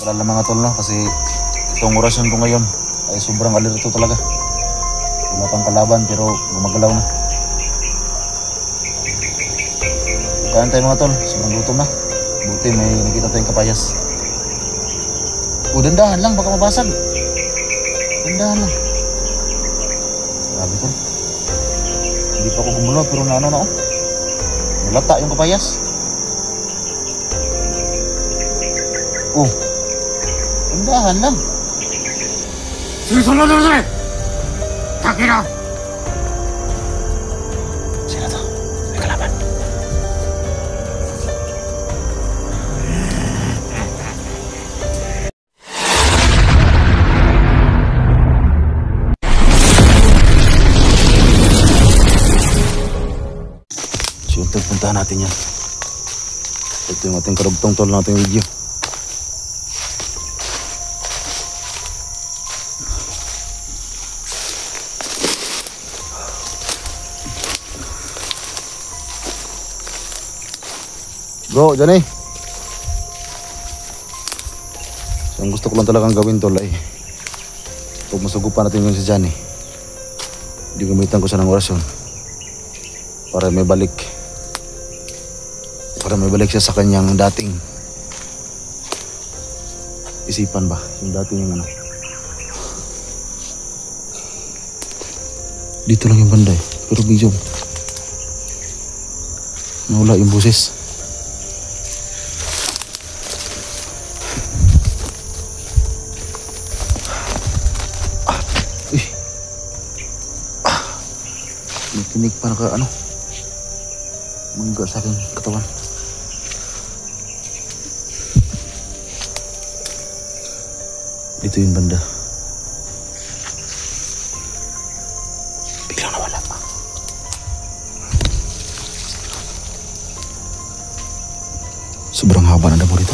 Para lang mga tol, no? Kasi itong orasyon ko ngayon ay sobrang alirito talaga. Wala pang kalaban pero gumagalaw na. Kain tayo mga tol, sobrang gutom na. Buti may nakita tayong kapayas. Dandahan lang, baka mabasag. Dandahan lang. Grabe tol. Hindi pa ako gumulot pero naano na ako. Nalata yung kapayas. Oh. Dandahan lang. Susunod na! Takira! Sino to? May kalaban. Siyempre, puntahan natin yan. Ito yung ating karugtong tol na ating video. Bro, Johnny. So, ang gusto ko lang talagang gawin tol ay pag masugupan natin yung si Johnny, hindi gamitan ko siya ng orasyon para may balik siya sa kanyang dating isipan ba, yung dating yung ano. Dito lang yung banda pero video nawala yung boses. Tinig para ka ano mangga sa aking katawan. Dito yung banda. Biglang nawala pa. Sobrang haba na damo rito.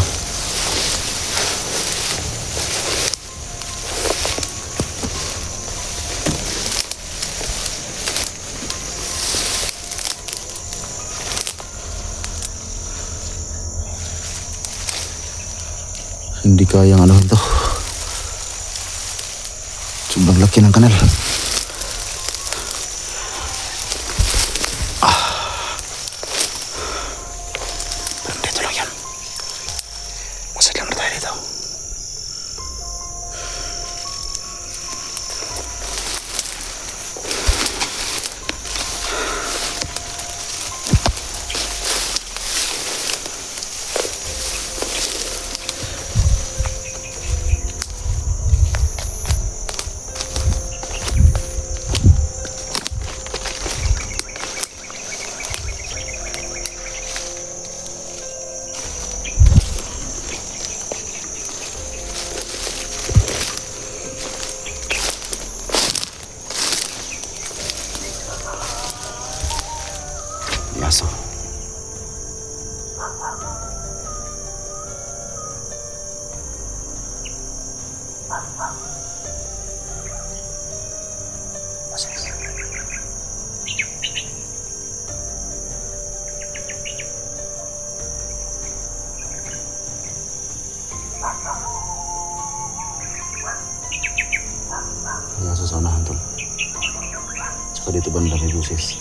Hindi kayang ano ito. Sobrang laki ng kanal. Pero dito lang yan. Masadlang na tayo dito. Yaso. Yaso sa unahan tol. Tsaka dito banda may buses.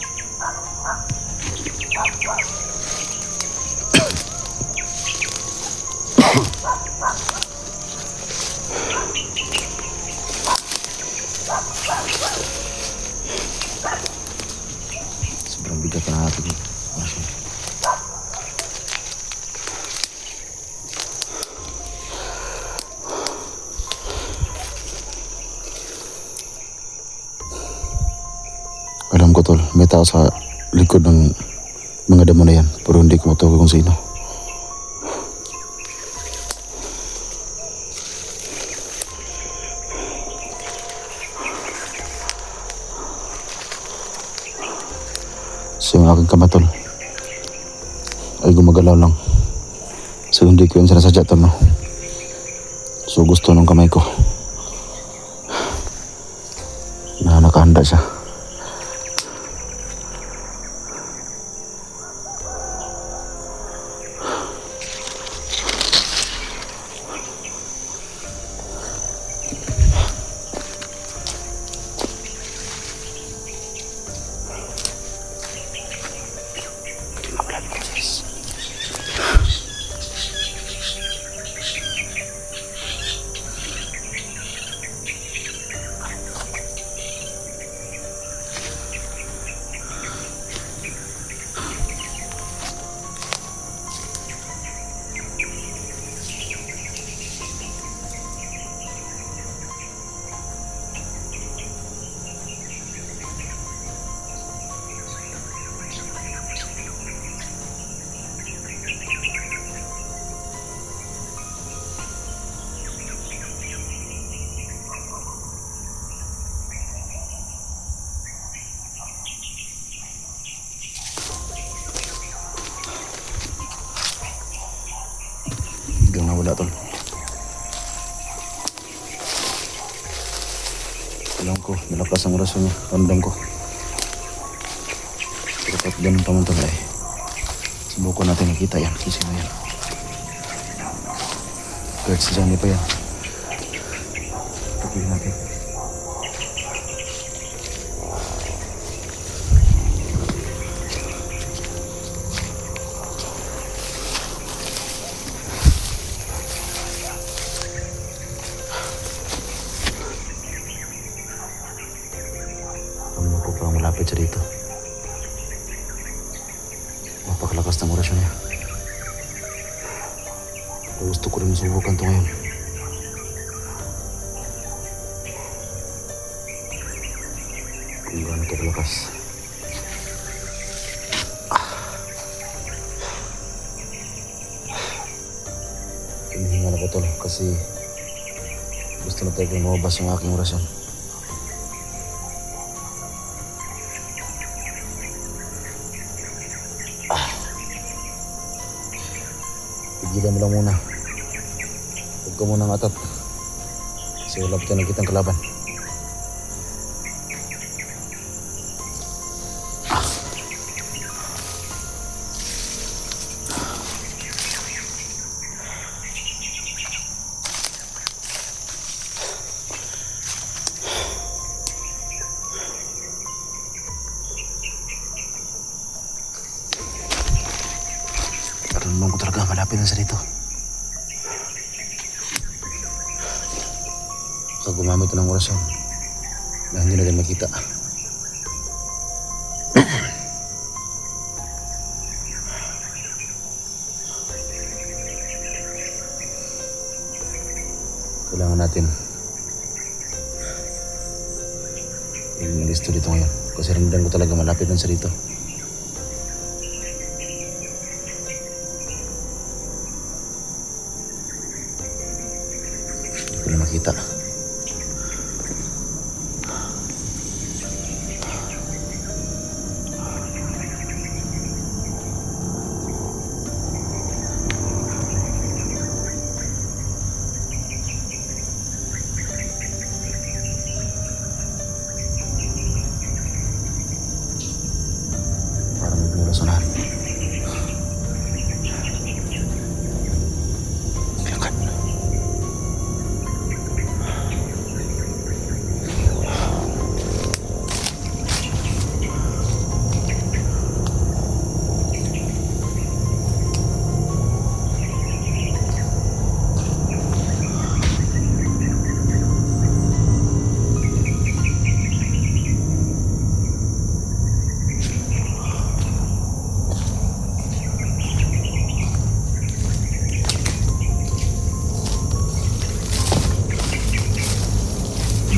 Sobrang bigat na natin. Alam ko tol, may tao sa likod ng mga damo na yan, pero hindi ko matukoy kung sino. So yung aking kamatol ay gumagalaw lang. So hindi ko yun sinasadya tol, no? So gusto ng kamay ko na nakahanda siya. Alam ko, malakas ang orasyon niya. Ramdam ko. Pero kahit ganun pa man ito ay subukan natin makita yan. Kasi na yan. Kahit si Johnny pa yan. Tutuloy natin. Alam ko parang malapit siya dito. Napakalakas ng orasyon niya. Pero gusto ko rin subukan ito ngayon. Kung gaano ito kalakas. Hinihinga na ko ito kasi gusto na tayo lumabas yung aking orasyon. Pigilan mo lang muna. Huwag ka muna ngatat. Kasi wala pa tayo nakitang kalaban. Naramdaman ko talaga malapit na sa dito. Baka gumamit ng orasyon na hindi natin makita. Kailangan natin i-listo dito ngayon. Kasi ramdam ko talaga malapit na sa dito. Makita. Parang may bulasonan.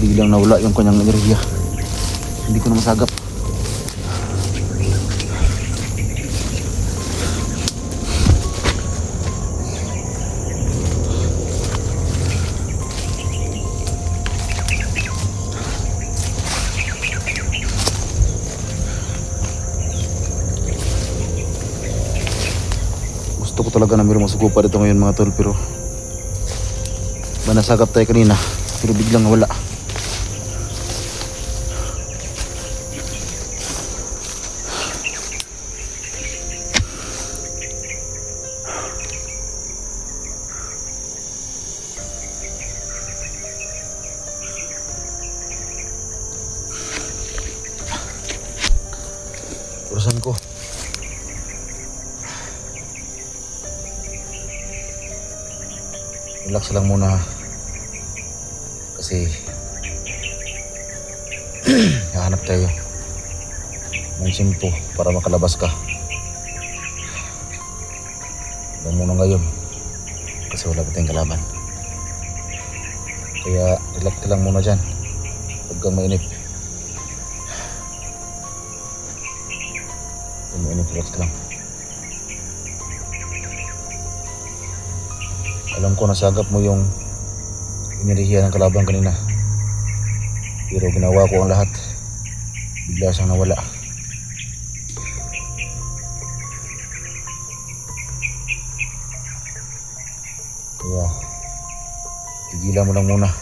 Biglang nawala yung kanyang enerhiya. Hindi ko na masagap. Gusto ko talaga na mayroong masukupa dito ngayon mga tol, pero nasagap tayo kanina pero biglang nawala. Urusan ko. Relax lang muna. Kasi hahanap tayo ng simpo para makalabas ka. Huwag muna ngayon. Kasi wala pa tayong kalaban. Kaya relax ka lang muna dyan. Huwag kang mainip. Relax ka lang. Alam ko nasagap mo yung inirihiya ng kalaban kanina. Pero ginawa ko ang lahat. Bigla siyang nawala. Kaya tigilan mo lang muna.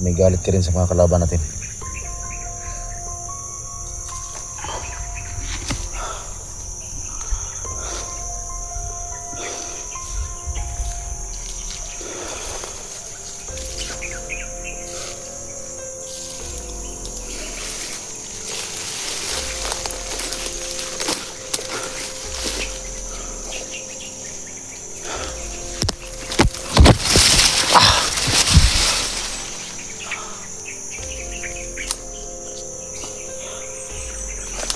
may galit ka rin sa mga kalaban natin.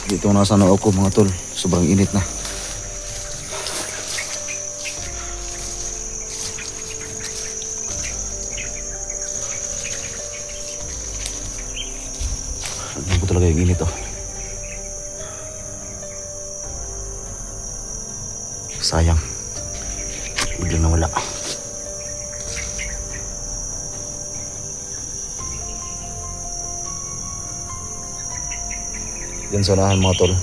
Dito nasa noo ko mga tol, sobrang init na. Ano ko talaga yung init oh. Sayang, biglang nawala. Yan sa unahan mga tol,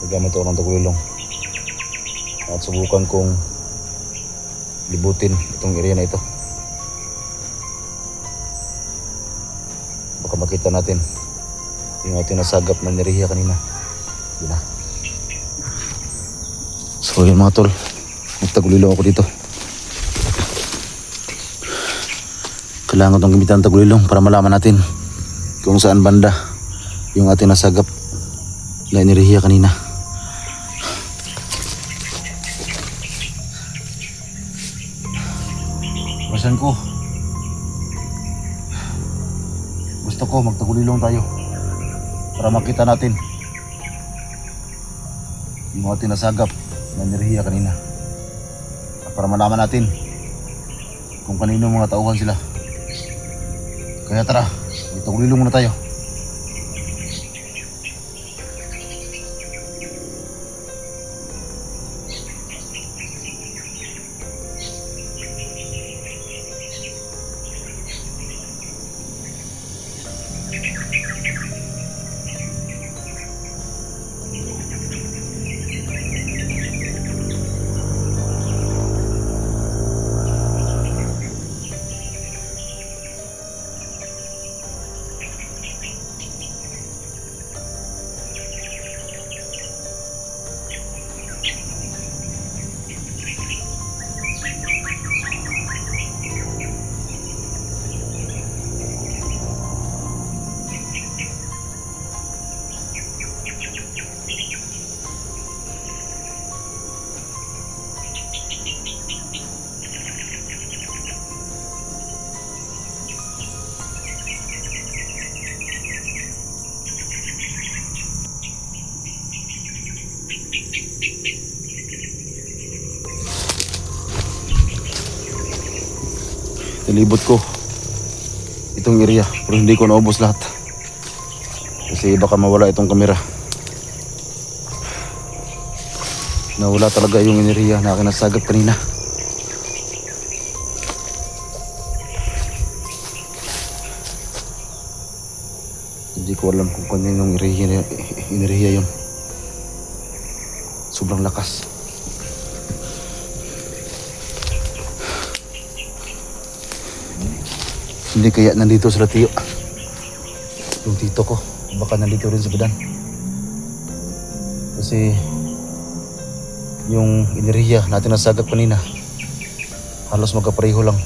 nagamit ako ng tagulilong at subukan kong libutin itong area na ito. Baka makita natin yung ating nasagap na niriya kanina. Yun na. So yun mga tol, nagtagulilong ako dito. Kailangan itong gamitan ng tagulilong para malaman natin kung saan banda yung ating nasagap na inirihiya kanina. Masan ko, gusto ko magtagulilong tayo para makita natin yung ating nasagap na inirihiya kanina, at para malaman natin kung kanino mga tauhan sila. Kaya tara, magtagulilong muna tayo. Nilibot ko itong area pero hindi ko naubos lahat kasi baka mawala itong kamera. Nawala talaga yung area na aking nasagap kanina. Hindi ko alam kung kaninong area yun. Sobrang lakas. Hindi kaya nandito sila tiyo. Yung tito ko, baka nandito rin sa badan. Kasi yung iniriya natin nasagap kanina, halos magkapareho lang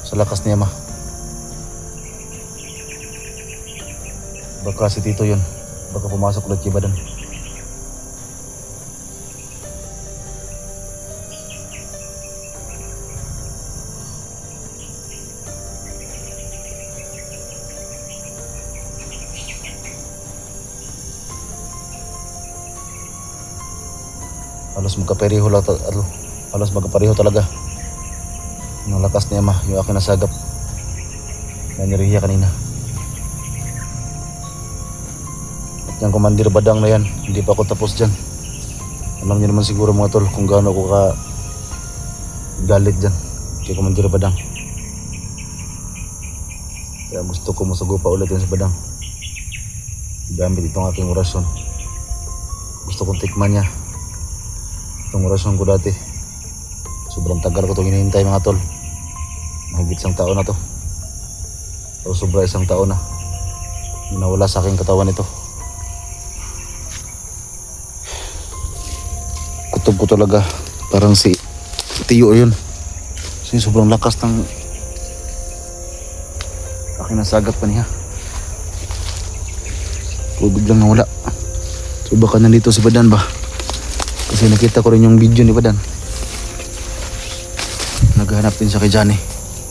sa lakas ni Ama. Baka si tito yun, baka pumasok ulit kay badan. Halos magkapareho talaga ng lakas ni Ama yung aking nasagap na niriya kanina. At yung Commander Badang na yan, hindi pa ako tapos dyan. Alam niyo naman siguro mga tol kung gaano ako ka galit dyan kay Commander Badang. Kaya gusto ko masagupa ulit yan sa Badang gamit itong aking orasyon. Gusto kong tikman niya itong orasyon ko dati. Sobrang tagal ko itong hinihintay mga tol. Mahigit isang taon na to. Pero sobra isang taon na nawala sa aking katawan ito. Kutob ko talaga. Parang si Tiyo yun. Kasi sobrang lakas ng aking nasagat pa niya. So biglang nawala. So baka nandito si Badan ba? Kasi nakita ko rin yung video ni Badan. Naghahanap din siya kay Johnny.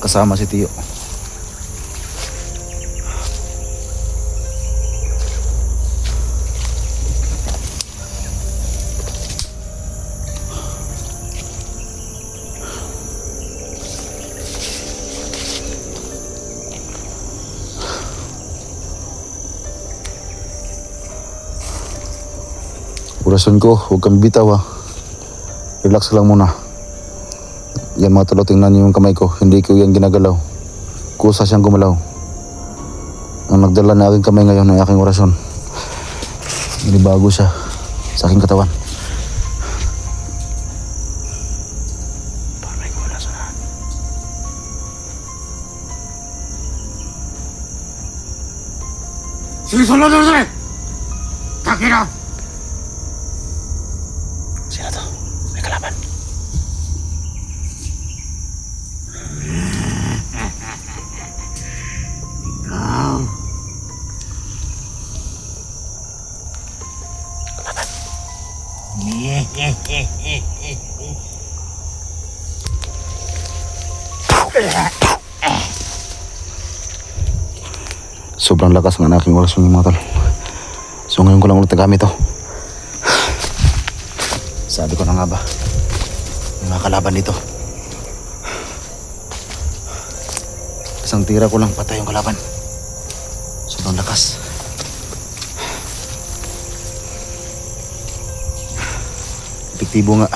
Kasama si Tiyo. Orason ko, huwag kang bitaw ha. Relax lang muna. Yan mga tolo, tingnan niyo yung kamay ko. Hindi ko yan ginagalaw. Kusa siyang gumalaw. Ang nagdala na aking kamay ngayon ay aking orasyon. Inibago siya sa aking katawan. Parang ko na sana. Sinusunod mo sila! Takira! Sino to? May kalaban. Ikaw! Kalaban. Sobrang lakas ng aking orasyon mga tol. So ngayon ko lang ulit nagamit to. Sabi ko na nga ba, yung mga kalaban dito. Isang tira ko lang patay yung kalaban. Sobrang lakas. Epektibo nga.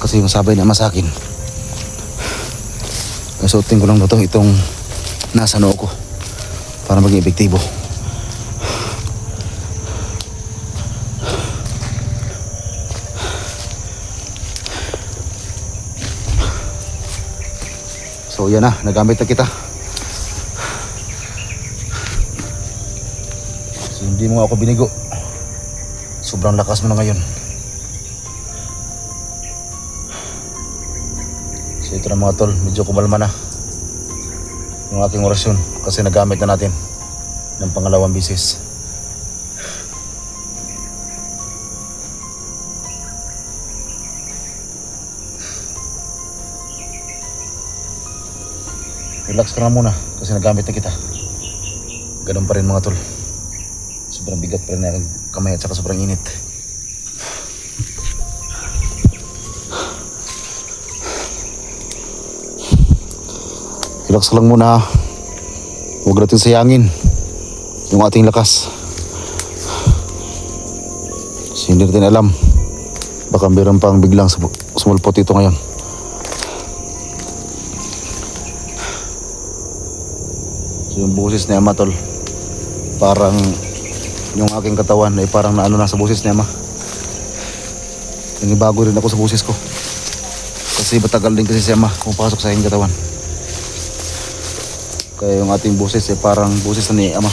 Kasi yung sabay na sa akin, suotin ko lang na to, itong nasa noo ko para maging epektibo. So yan na, nagamit na kita. So hindi mo ako binigo. Sobrang lakas mo na ngayon. So ito na mga tol, medyo kumalma na yung aking orasyon kasi nagamit na natin ng pangalawang bisis. Relax ka na muna kasi nagamit na kita. Ganun pa rin mga tol. Sobrang bigat pa rin na aking kamay at saka sobrang init. Relax ka lang muna. Huwag natin sayangin yung ating lakas. Kasi hindi natin alam. Baka meron pang biglang sumulpot ito ngayon. So yung boses ni Ama tol, parang yung aking katawan ay parang naano na sa boses ni Ama. Nanibago rin ako sa boses ko. Kasi matagal din kasi si Ama pumapasok sa aking katawan. Kaya yung ating boses ay parang boses na ni Ama.